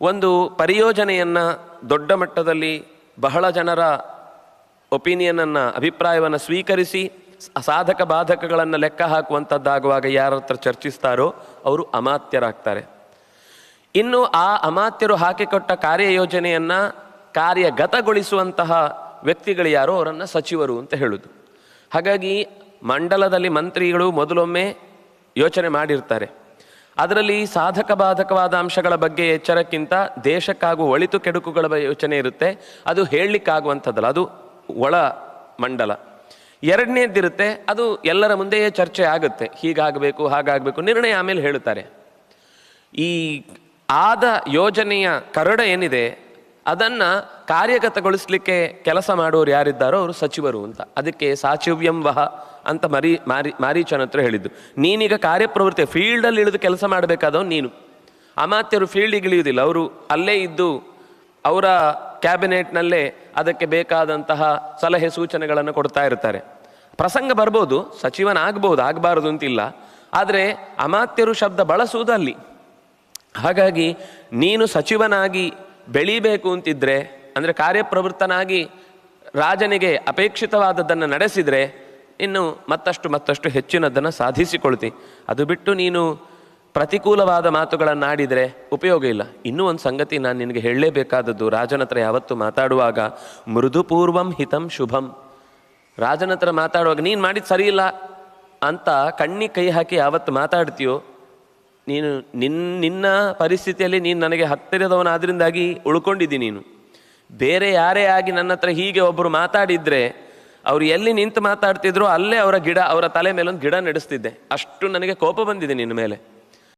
ಒಂದು ಪರಿಯೋಜನೆಯನ್ನು ದೊಡ್ಡ ಮಟ್ಟದಲ್ಲಿ ಬಹಳ ಜನರ ಒಪಿನಿಯನನ್ನು, ಅಭಿಪ್ರಾಯವನ್ನು ಸ್ವೀಕರಿಸಿ ಸಾಧಕ ಬಾಧಕಗಳನ್ನು ಲೆಕ್ಕ ಹಾಕುವಂಥದ್ದಾಗುವಾಗ ಯಾರ ಹತ್ರ ಚರ್ಚಿಸ್ತಾರೋ ಅವರು ಅಮಾತ್ಯರಾಗ್ತಾರೆ. ಇನ್ನು ಆ ಅಮಾತ್ಯರು ಹಾಕಿಕೊಟ್ಟ ಕಾರ್ಯಯೋಜನೆಯನ್ನು ಕಾರ್ಯಗತಗೊಳಿಸುವಂತಹ ವ್ಯಕ್ತಿಗಳು ಯಾರೋ ಅವರನ್ನು ಸಚಿವರು ಅಂತ ಹೇಳೋದು. ಹಾಗಾಗಿ ಮಂಡಲದಲ್ಲಿ ಮಂತ್ರಿಗಳು ಮೊದಲೊಮ್ಮೆ ಯೋಚನೆ ಮಾಡಿರ್ತಾರೆ. ಅದರಲ್ಲಿ ಸಾಧಕ ಬಾಧಕವಾದ ಅಂಶಗಳ ಬಗ್ಗೆ ಎಚ್ಚರಕ್ಕಿಂತ ದೇಶಕ್ಕಾಗುವ ಒಳಿತು ಕೆಡುಕುಗಳ ಯೋಚನೆ ಇರುತ್ತೆ. ಅದು ಹೇಳಲಿಕ್ಕಾಗುವಂಥದ್ದಲ್ಲ, ಅದು ಒಳ ಮಂಡಲ. ಎರಡನೇದಿರುತ್ತೆ, ಅದು ಎಲ್ಲರ ಮುಂದೆಯೇ ಚರ್ಚೆ ಆಗುತ್ತೆ, ಹೀಗಾಗಬೇಕು ಹಾಗಾಗಬೇಕು, ನಿರ್ಣಯ ಆಮೇಲೆ ಹೇಳುತ್ತಾರೆ. ಈ ಆದ ಯೋಜನೆಯ ಕರಡ ಏನಿದೆ ಅದನ್ನು ಕಾರ್ಯಗತಗೊಳಿಸಲಿಕ್ಕೆ ಕೆಲಸ ಮಾಡೋರು ಯಾರಿದ್ದಾರೋ ಅವರು ಸಚಿವರು ಅಂತ. ಅದಕ್ಕೆ ಸಾಚಿವ್ಯಂ ವಹ ಅಂತ ಮಾರೀಚನ ಹತ್ರ ಹೇಳಿದ್ದು. ನೀನೀಗ ಕಾರ್ಯಪ್ರವೃತ್ತಿ ಫೀಲ್ಡಲ್ಲಿ ಇಳಿದು ಕೆಲಸ ಮಾಡಬೇಕಾದವ್ ನೀನು. ಅಮಾತ್ಯರು ಫೀಲ್ಡಿಗೆ ಇಳಿಯುವುದಿಲ್ಲ, ಅವರು ಅಲ್ಲೇ ಇದ್ದು ಅವರ ಕ್ಯಾಬಿನೆಟ್ನಲ್ಲೇ ಅದಕ್ಕೆ ಬೇಕಾದಂತಹ ಸಲಹೆ ಸೂಚನೆಗಳನ್ನು ಕೊಡ್ತಾ ಇರ್ತಾರೆ. ಪ್ರಸಂಗ ಬರ್ಬೋದು, ಸಚಿವನಾಗ್ಬೋದು, ಆಗಬಾರದು ಅಂತಿಲ್ಲ, ಆದರೆ ಅಮಾತ್ಯರು ಶಬ್ದ ಬಳಸುವುದು ಅಲ್ಲಿ. ಹಾಗಾಗಿ ನೀನು ಸಚಿವನಾಗಿ ಬೆಳೀಬೇಕು ಅಂತಿದ್ರೆ, ಅಂದರೆ ಕಾರ್ಯಪ್ರವೃತ್ತನಾಗಿ ರಾಜನಿಗೆ ಅಪೇಕ್ಷಿತವಾದದ್ದನ್ನು ನಡೆಸಿದರೆ ಇನ್ನು ಮತ್ತಷ್ಟು ಹೆಚ್ಚಿನದನ್ನು ಸಾಧಿಸಿಕೊಳ್ತಿ. ಅದು ಬಿಟ್ಟು ನೀನು ಪ್ರತಿಕೂಲವಾದ ಮಾತುಗಳನ್ನು ಆಡಿದರೆ ಉಪಯೋಗ ಇಲ್ಲ. ಇನ್ನೂ ಒಂದು ಸಂಗತಿ ನಾನು ನಿನಗೆ ಹೇಳಲೇಬೇಕಾದದ್ದು, ರಾಜನ ಹತ್ರ ಯಾವತ್ತು ಮಾತಾಡುವಾಗ ಮೃದುಪೂರ್ವಂ ಹಿತಂ ಶುಭಂ. ರಾಜನ ಹತ್ರ ಮಾತಾಡುವಾಗ ನೀನು ಮಾಡಿದ್ದು ಸರಿ ಇಲ್ಲ ಅಂತ ಕಣ್ಣಿಗೆ ಕೈ ಹಾಕಿ ಯಾವತ್ತು ಮಾತಾಡ್ತೀಯೋ, ನೀನು ನಿನ್ನ ಪರಿಸ್ಥಿತಿಯಲ್ಲಿ ನೀನು ನನಗೆ ಹತ್ತಿರದವನಾದ್ರಿಂದಾಗಿ ಉಳ್ಕೊಂಡಿದ್ದಿ. ನೀನು ಬೇರೆ ಯಾರೇ ಆಗಿ ನನ್ನ ಹತ್ರ ಹೀಗೆ ಒಬ್ಬರು ಮಾತಾಡಿದರೆ ಅವರು ಎಲ್ಲಿ ನಿಂತು ಮಾತಾಡ್ತಿದ್ರು ಅಲ್ಲೇ ಅವರ ತಲೆ ಮೇಲೊಂದು ಗಿಡ ನಡೆಸ್ತಿದ್ದೆ. ಅಷ್ಟು ನನಗೆ ಕೋಪ ಬಂದಿದೆ ನಿನ್ನ ಮೇಲೆ.